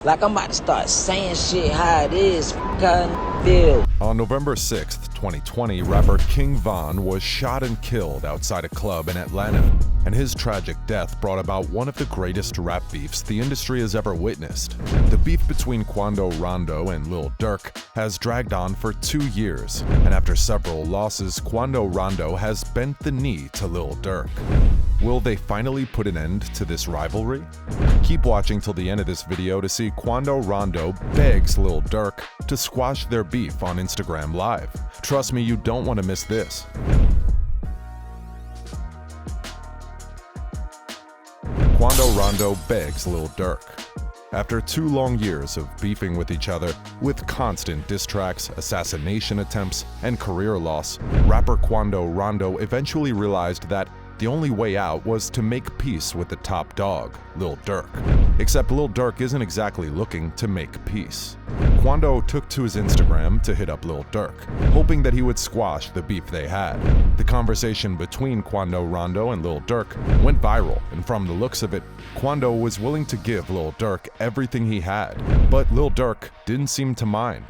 Like I'm about to start saying shit how it is, f***ing feel. On November 6th, 2020, rapper King Von was shot and killed outside a club in Atlanta, and his tragic death brought about one of the greatest rap beefs the industry has ever witnessed. The beef between Quando Rondo and Lil Durk has dragged on for 2 years, and after several losses, Quando Rondo has bent the knee to Lil Durk. Will they finally put an end to this rivalry? Keep watching till the end of this video to see Quando Rondo begs Lil Durk to squash their beef on Instagram Live. Trust me, you don't want to miss this. Quando Rondo begs Lil Durk. After 2 long years of beefing with each other, with constant diss tracks, assassination attempts, and career loss, rapper Quando Rondo eventually realized that the only way out was to make peace with the top dog, Lil Durk. Except Lil Durk isn't exactly looking to make peace. Quando took to his Instagram to hit up Lil Durk, hoping that he would squash the beef they had. The conversation between Quando Rondo and Lil Durk went viral, and from the looks of it, Quando was willing to give Lil Durk everything he had, but Lil Durk didn't seem to mind.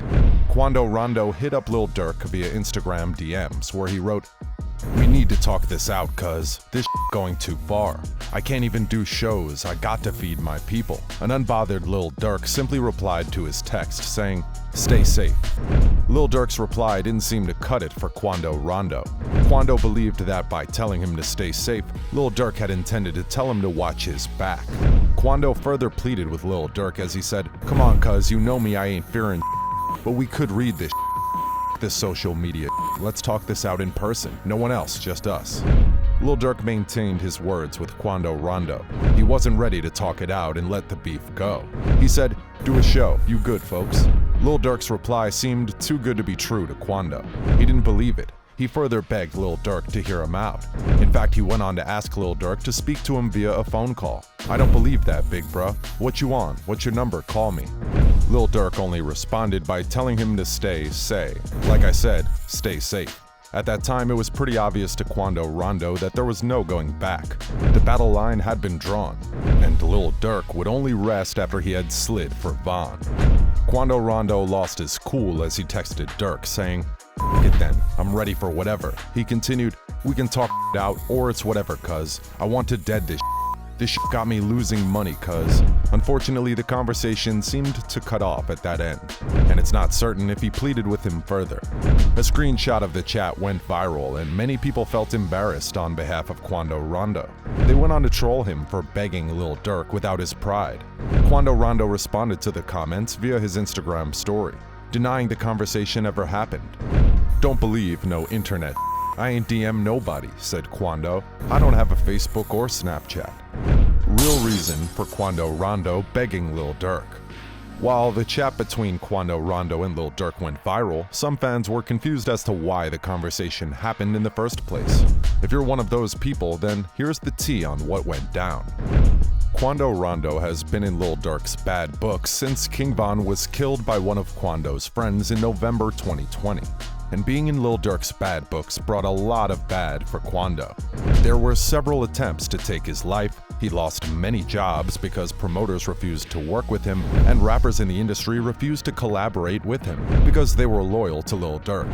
Quando Rondo hit up Lil Durk via Instagram DMs, where he wrote, "We need to talk this out, cuz this going too far. I can't even do shows, I got to feed my people." An unbothered Lil Durk simply replied to his text saying, "Stay safe." Lil Durk's reply didn't seem to cut it for Quando Rondo. Quando believed that by telling him to stay safe, Lil Durk had intended to tell him to watch his back. Quando further pleaded with Lil Durk as he said, "Come on, cuz, you know me, I ain't fearing but we could read this social media. Let's talk this out in person. No one else, just us." Lil Durk maintained his words with Quando Rondo. He wasn't ready to talk it out and let the beef go. He said, "Do a show, you good folks." Lil Durk's reply seemed too good to be true to Quando. He didn't believe it. He further begged Lil Durk to hear him out. In fact, he went on to ask Lil Durk to speak to him via a phone call. "I don't believe that, big bruh. What you on? What's your number? Call me." Lil Durk only responded by telling him to like I said, stay safe. At that time, it was pretty obvious to Quando Rondo that there was no going back. The battle line had been drawn, and Lil Durk would only rest after he had slid for Von. Quando Rondo lost his cool as he texted Durk saying, "F it then, I'm ready for whatever." He continued, "We can talk it out, or it's whatever, cuz. I want to dead this. This got me losing money, cuz." Unfortunately, the conversation seemed to cut off at that end, and it's not certain if he pleaded with him further. A screenshot of the chat went viral, and many people felt embarrassed on behalf of Quando Rondo. They went on to troll him for begging Lil Durk without his pride. Quando Rondo responded to the comments via his Instagram story, denying the conversation ever happened. "Don't believe no internet. I ain't DM nobody," said Quando. "I don't have a Facebook or Snapchat." Real reason for Quando Rondo begging Lil Durk. While the chat between Quando Rondo and Lil Durk went viral, some fans were confused as to why the conversation happened in the first place. If you're one of those people, then here's the tea on what went down. Quando Rondo has been in Lil Durk's bad books since King Von was killed by one of Quando's friends in November 2020. And being in Lil Durk's bad books brought a lot of bad for Quando. There were several attempts to take his life, he lost many jobs because promoters refused to work with him, and rappers in the industry refused to collaborate with him because they were loyal to Lil Durk.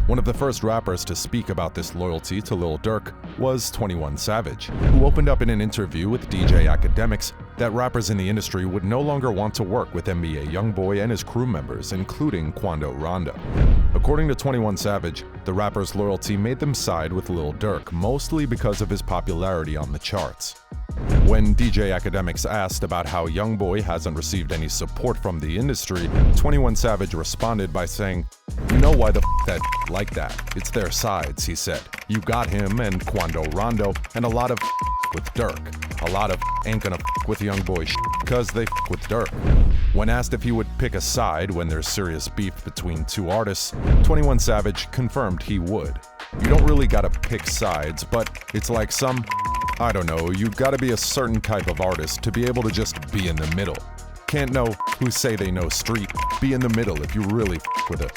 One of the first rappers to speak about this loyalty to Lil Durk was 21 Savage, who opened up in an interview with DJ Academics that rappers in the industry would no longer want to work with NBA Youngboy and his crew members, including Quando Rondo. According to 21 Savage, the rapper's loyalty made them side with Lil Durk, mostly because of his popularity on the charts. When DJ Academics asked about how Youngboy hasn't received any support from the industry, 21 Savage responded by saying, "You know why the that like that? It's their sides," he said. "You got him and Quando Rondo and a lot of with Durk. A lot of ain't gonna with Youngboy because they with Durk." When asked if he would pick a side when there's serious beef between 2 artists, 21 Savage confirmed he would. "You don't really gotta pick sides, but it's like I don't know, you gotta be a certain type of artist to be able to just be in the middle. can't know who say they know street. Be in the middle if you really with it.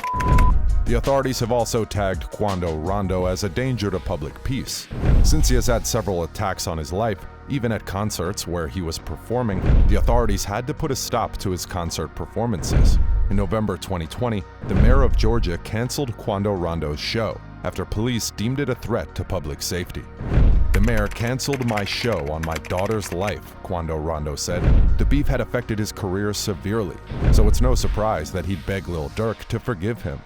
The authorities have also tagged Quando Rondo as a danger to public peace. Since he has had several attacks on his life, even at concerts where he was performing, the authorities had to put a stop to his concert performances. In November 2020, the mayor of Georgia canceled Quando Rondo's show after police deemed it a threat to public safety. The mayor canceled my show on my daughter's life, Quando Rondo said. The beef had affected his career severely, so it's no surprise that he'd beg Lil Durk to forgive him.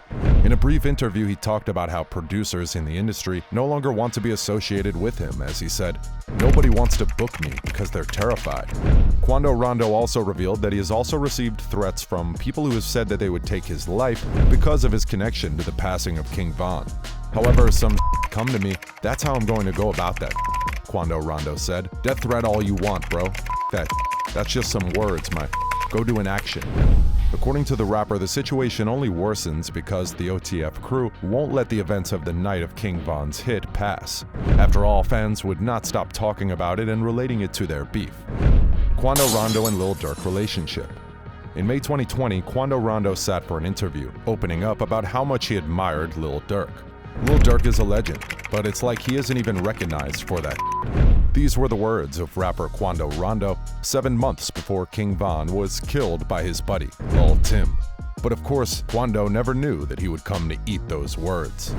In a brief interview, he talked about how producers in the industry no longer want to be associated with him, as he said, "Nobody wants to book me because they're terrified." Quando Rondo also revealed that he has also received threats from people who have said that they would take his life because of his connection to the passing of King Von. However, some come to me, that's how I'm going to go about that, Quando Rondo said. Death threat all you want, bro. That's just some words, my. Go do an action. According to the rapper, the situation only worsens because the OTF crew won't let the events of the night of King Von's hit pass. After all, fans would not stop talking about it and relating it to their beef. Quando Rondo and Lil Durk relationship. In May 2020, Quando Rondo sat for an interview, opening up about how much he admired Lil Durk. Lil Durk is a legend, but it's like he isn't even recognized for that. These were the words of rapper Quando Rondo 7 months before King Von was killed by his buddy, Lil Tim. But of course, Quando never knew that he would come to eat those words.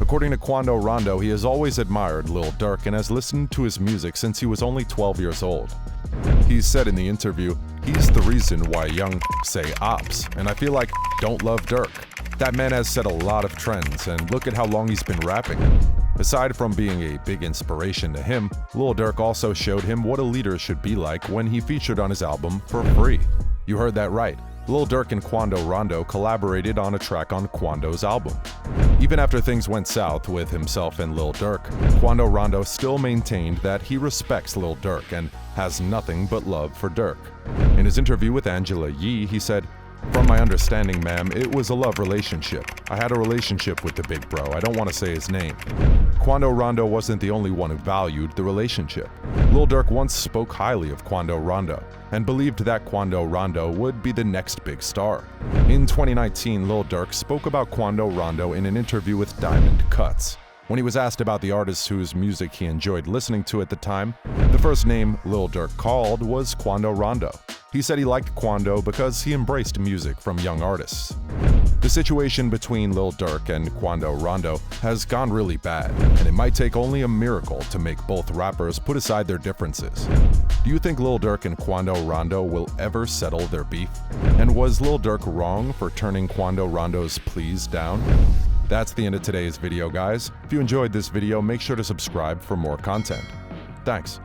According to Quando Rondo, he has always admired Lil Durk and has listened to his music since he was only 12 years old. He said in the interview, "He's the reason why young say ops, and I feel like don't love Durk. That man has set a lot of trends, and look at how long he's been rapping." Aside from being a big inspiration to him, Lil Durk also showed him what a leader should be like when he featured on his album for free. You heard that right. Lil Durk and Quando Rondo collaborated on a track on Quando's album. Even after things went south with himself and Lil Durk, Quando Rondo still maintained that he respects Lil Durk and has nothing but love for Durk. In his interview with Angela Yee, he said, "From my understanding, ma'am, it was a love relationship. I had a relationship with the big bro. I don't want to say his name." Quando Rondo wasn't the only one who valued the relationship. Lil Durk once spoke highly of Quando Rondo and believed that Quando Rondo would be the next big star. In 2019, Lil Durk spoke about Quando Rondo in an interview with Diamond Cuts. When he was asked about the artists whose music he enjoyed listening to at the time, the first name Lil Durk called was Quando Rondo. He said he liked Quando because he embraced music from young artists. The situation between Lil Durk and Quando Rondo has gone really bad, and it might take only a miracle to make both rappers put aside their differences. Do you think Lil Durk and Quando Rondo will ever settle their beef? And was Lil Durk wrong for turning Quando Rondo's pleas down? That's the end of today's video, guys. If you enjoyed this video, make sure to subscribe for more content. Thanks.